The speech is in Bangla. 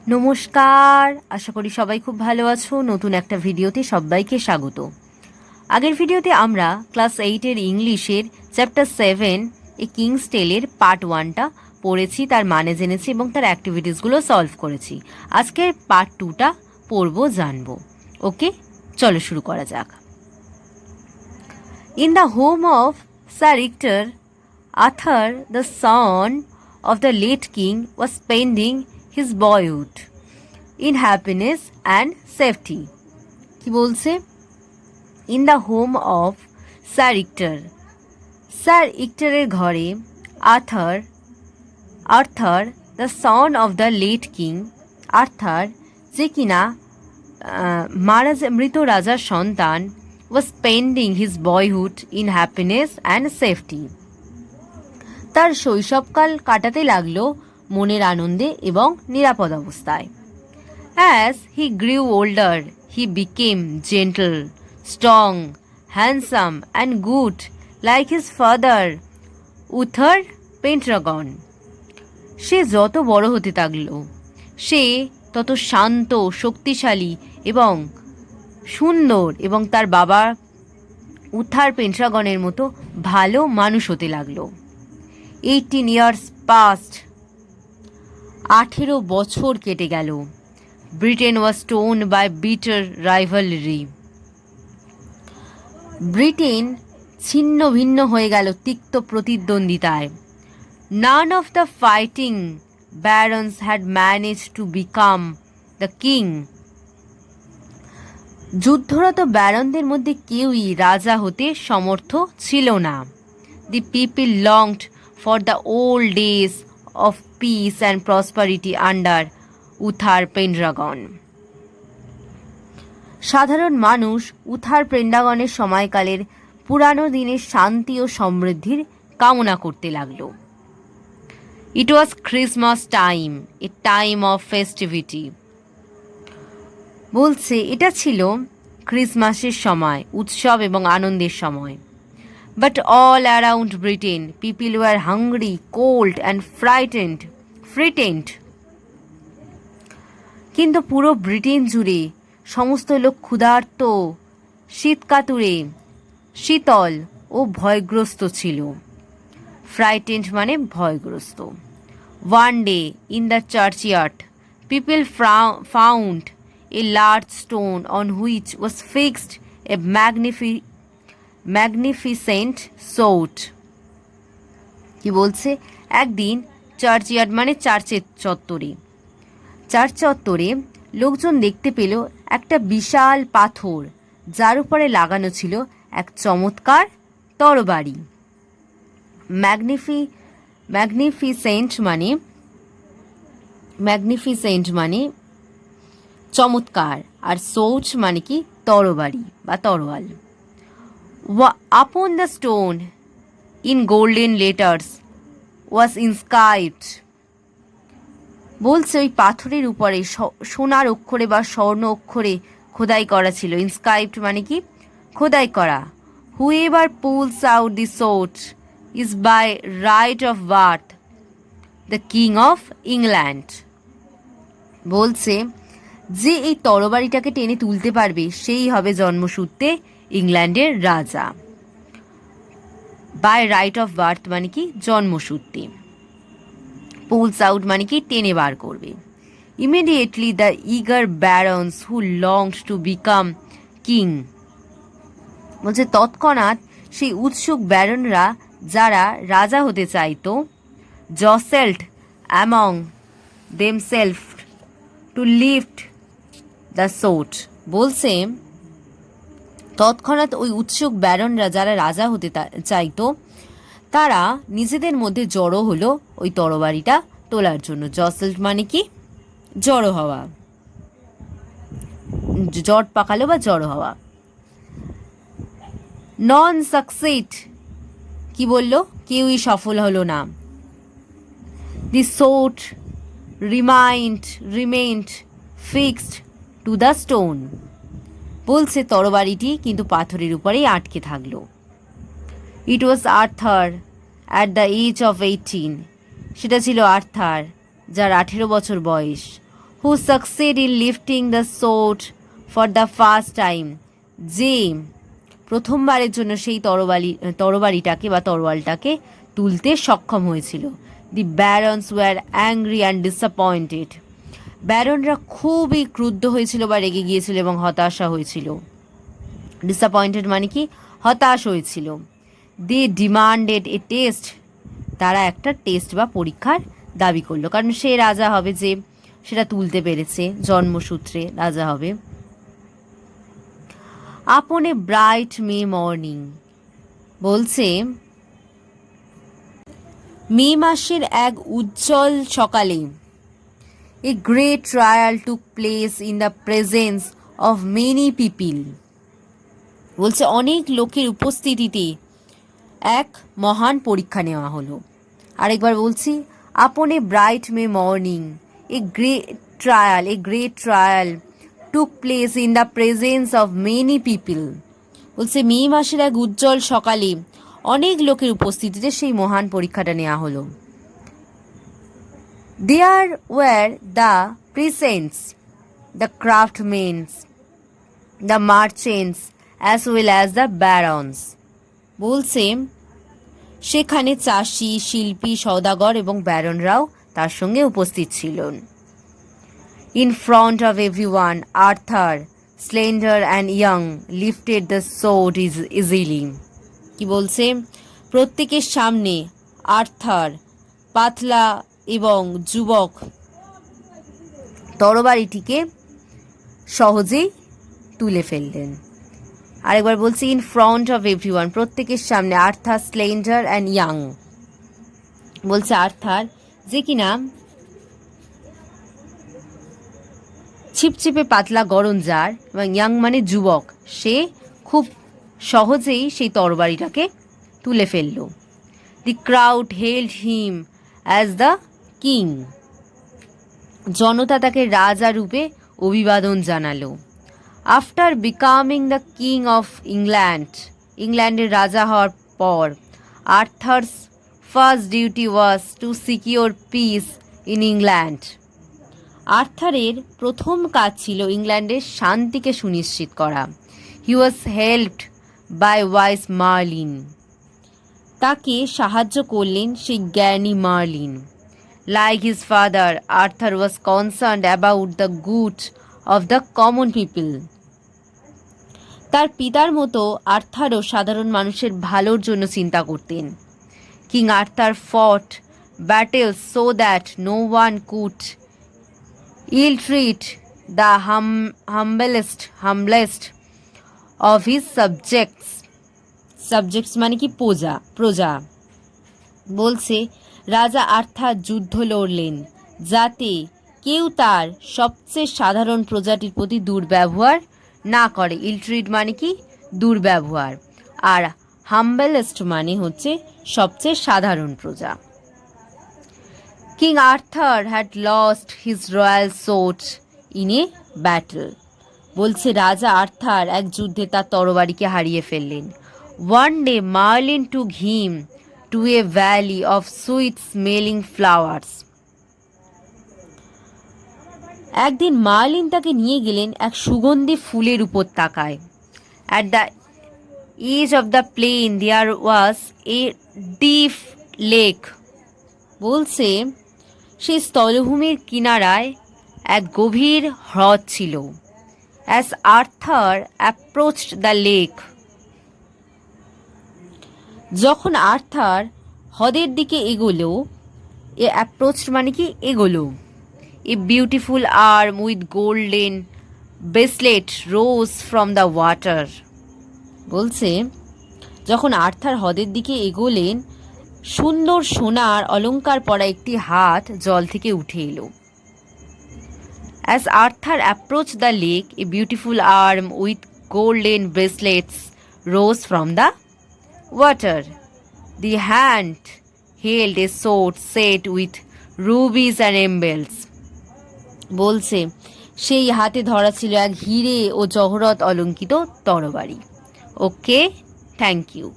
নমস্কার, আশা করি সবাই খুব ভালো আছো। নতুন একটা ভিডিওতে সবাইকে স্বাগত। আগের ভিডিওতে আমরা ক্লাস 8-এর ইংলিশের চ্যাপ্টার 7 এ কিংস টেলের পার্ট 1টা পড়েছি, তার মানে জেনেছি এবং তার অ্যাক্টিভিটিসগুলো সলভ করেছি। আজকের পার্ট 2টা পড়বো, জানবো। ওকে, চলো শুরু করা যাক। In the home of sir Richter, Arthur, the son of the late king, was spending his boyhood in happiness and safety. কি বলছে? In the home of Sir Ictor, sir ইক্টরের ঘরে Arthur the son of the late king, Arthur যে কিনা মৃত রাজার সন্তান, was spending his boyhood in happiness and safety. তার শৈশবকাল কাটাতে লাগলো মনের আনন্দে এবং নিরাপদ অবস্থায়। As he grew older, he became gentle, strong, handsome and good like his father, Uther Pendragon. সে যত বড় হতে থাকলো, সে তত শান্ত, শক্তিশালী এবং সুন্দর এবং তার বাবা উথার পেন্ট্রাগনের মতো ভালো মানুষ হতে লাগলো। 18 years passed. 18 বছর কেটে গেল। Britain was torn by bitter rivalry. Britain ছিন্ন ভিন্ন হয়ে গেল তিক্ত প্রতিদ্বন্দ্বিতায়। None of the fighting barons had managed to become the king. যুদ্ধরত ব্যারনদের মধ্যে কেউই রাজা হতে সমর্থ ছিল না। The people longed for the old days of peace and prosperity under Uther Pendragon. সাধারণ মানুষ উথার পেন্ড্রাগনের সময়কালের পুরানো দিনের শান্তি ও সমৃদ্ধির কামনা করতে লাগলো। It was Christmas time, a time of festivity. বলছে এটা ছিল ক্রিসমাসের সময়, উৎসব এবং আনন্দের সময়। But all around Britain, people were hungry, cold and frightened. কিন্তু পুরো ব্রিটেন জুড়ে সমস্ত লোক ক্ষুধার্ত, শীতকাতুরে, শীতল ও ভয়গ্রস্ত ছিল। Frightened মানে ভয়গ্রস্ত। One day in the churchyard, people found a large stone on which was fixed a magnificent সোট। কি বলছে? একদিন চার্চইয়ার্ড মানে চার্চ চত্বরে লোকজন দেখতে পেল একটা বিশাল পাথর, যার উপরে লাগানো ছিল এক চমৎকার তরবারি। ম্যাগনিফিসেন্ট মানে চমৎকার, আর সোচ মানে কি তরবারি বা তরোয়াল। Upon the stone, in golden letters, was inscribed. বলছে ওই পাথরের উপরে সোনার অক্ষরে বা স্বর্ণ অক্ষরে খোদাই করা ছিল। ইনস্ক্রাইবড মানে কি খোদাই করা। Whoever pulls out the sword is by right of birth the king of England. বলছে যে এই তরবারিটাকে টেনে তুলতে পারবে সেই হবে জন্মসূত্রে ইংল্যান্ডের রাজা। বাই রাইট অফ বার্থ মানে কি জন্মসূত্রে। পুলস আউট মানে কি টেনে বার করবে। Immediately the eager barons who longed to become king. বলছে তৎক্ষণাৎ সেই উৎসুক ব্যারনরা যারা রাজা হতে চাইতো, jostled among themselves to lift the sword. বলছে তৎক্ষণাৎ ওই উৎসুক ব্যারনরা যারা রাজা হতে চাইতো, তারা নিজেদের মধ্যে জড়ো হলো ওই তরবারিটা তোলার জন্য। জসেল্ট মানে কি জড়ো হওয়া, জট পাকালো বা জড়ো হওয়া। নন সাকসিড কি বললো? কেউই সফল হলো না। The sword remained fixed to the stone. বলছে তরবারিটি কিন্তু পাথরের উপরেই আটকে থাকলো। It was Arthur at the age of 18, সেটা ছিল আর্থার যার 18 বছর বয়স, who succeed in lifting the sword for the first time, যে প্রথমবারের জন্য সেই তরবারিটাকে বা তরোয়ালটাকে তুলতে সক্ষম হয়েছিল। The barons were angry and disappointed, ব্যারনরা খুবই ক্রুদ্ধ হয়েছিল বা রেগে গিয়েছিল এবং হতাশা হয়েছিল। ডিসঅ্যাপয়েন্টেড মানে কি, হতাশ হয়েছিল। দে ডিমান্ডেড এ টেস্ট, তারা একটা টেস্ট বা পরীক্ষার দাবি করলো, কারণ সে রাজা হবে যে সেটা তুলতে পেরেছে, জন্মসূত্রে রাজা হবে। আপন এ ব্রাইট মে মর্নিং, বলছে মে মাসের এক উজ্জ্বল সকালে, a great trial took place in the presence of many people, বলছে অনেক লোকের উপস্থিতিতে এক মহান পরীক্ষা নেওয়া হলো। আরেকবার বলছি, আপন a bright May morning a great trial took place in the presence of many people, বলছে মে মাসের এক উজ্জ্বল সকালে অনেক লোকের উপস্থিতিতে সেই মহান পরীক্ষাটা নেওয়া হলো। There were the peasants, the craftsmen, the merchants, as well as the barons, বলছে সেখানে চাষি, শিল্পী, সওদাগর এবং ব্যারনরাও তার সঙ্গে উপস্থিত ছিলেন। In front of everyone, Arthur, slender and young, lifted the sword easily. কি বলছে, প্রত্যেকের সামনে আর্থার, পাতলা এবং যুবক, তরবারিটিকে সহজেই তুলে ফেললেন। আরেকবার বলছি, ইন ফ্রন্ট অফ এভরিওয়ান, প্রত্যেকের সামনে, আর্থার, স্লেন্ডার অ্যান্ড ইয়াং, বলছে আর্থার যে কিনা ছিপছিপে পাতলা গরম যার, এবং ইয়াং মানে যুবক, সে খুব সহজেই সেই তরবারিটাকে তুলে ফেলল। The crowd hailed him as the king, জনতা তাকে রাজা রূপে অভিবাদন জানালো। After becoming the king of England, ইংল্যান্ডের রাজা হওয়ার পর, Arthur's first duty was to secure peace in England, আর্থারের প্রথম কাজ ছিল ইংল্যান্ডের শান্তিকে সুনিশ্চিত করা। He was helped by wise Merlin, তাকে সাহায্য করলেন সেই জ্ঞানী Merlin. Like his father, Arthur was concerned about the good of the common people, তার পিতার মতো আর্থারও সাধারণ মানুষের ভালোর জন্য চিন্তা করতেন। King Arthur fought battles so that no one could ill treat the humblest of his subjects মানে কি প্রজা, বলছে রাজা আর্থার যুদ্ধ লড়লেন যাতে কেউ তার সবচেয়ে সাধারণ প্রজাটির প্রতি দুর্ব্যবহার না করে। ইলট্রিট মানে কি দুর্ব্যবহার, আর হাম্বলেস্ট মানে হচ্ছে সবচেয়ে সাধারণ প্রজা। King Arthur had lost his royal sword in a battle, বলছে রাজা আর্থার এক যুদ্ধে তার তরবারিকে হারিয়ে ফেললেন। One day Merlin took him to a valley of sweet smelling flowers, একদিন মার্লিন তাকে নিয়ে গেলেন এক সুগন্ধি ফুলের উপত্যকায়। At the age of the plain there was a deep lake, বলছে সেই স্থলভূমির কিনারায় এক গভীর হ্রদ ছিল। As Arthur approached the lake, যখন আর্থার হ্রদের দিকে এগোলো, এ অ্যাপ্রোচড মানে কি এগোলো, এ beautiful arm with golden bracelet rose from the water, বলছে যখন আর্থার হ্রদের দিকে এগোলেন, সুন্দর সোনার অলঙ্কার পরা একটি হাত জল থেকে উঠে এলো। As Arthur approach the lake, a beautiful arm with golden bracelets rose from the water, the hand held a sword set with rubies and emeralds, বলছে সেই হাতে ধরা ছিল এক হিরে ও জহরত অলঙ্কিত তরবারি। ওকে, থ্যাংক ইউ।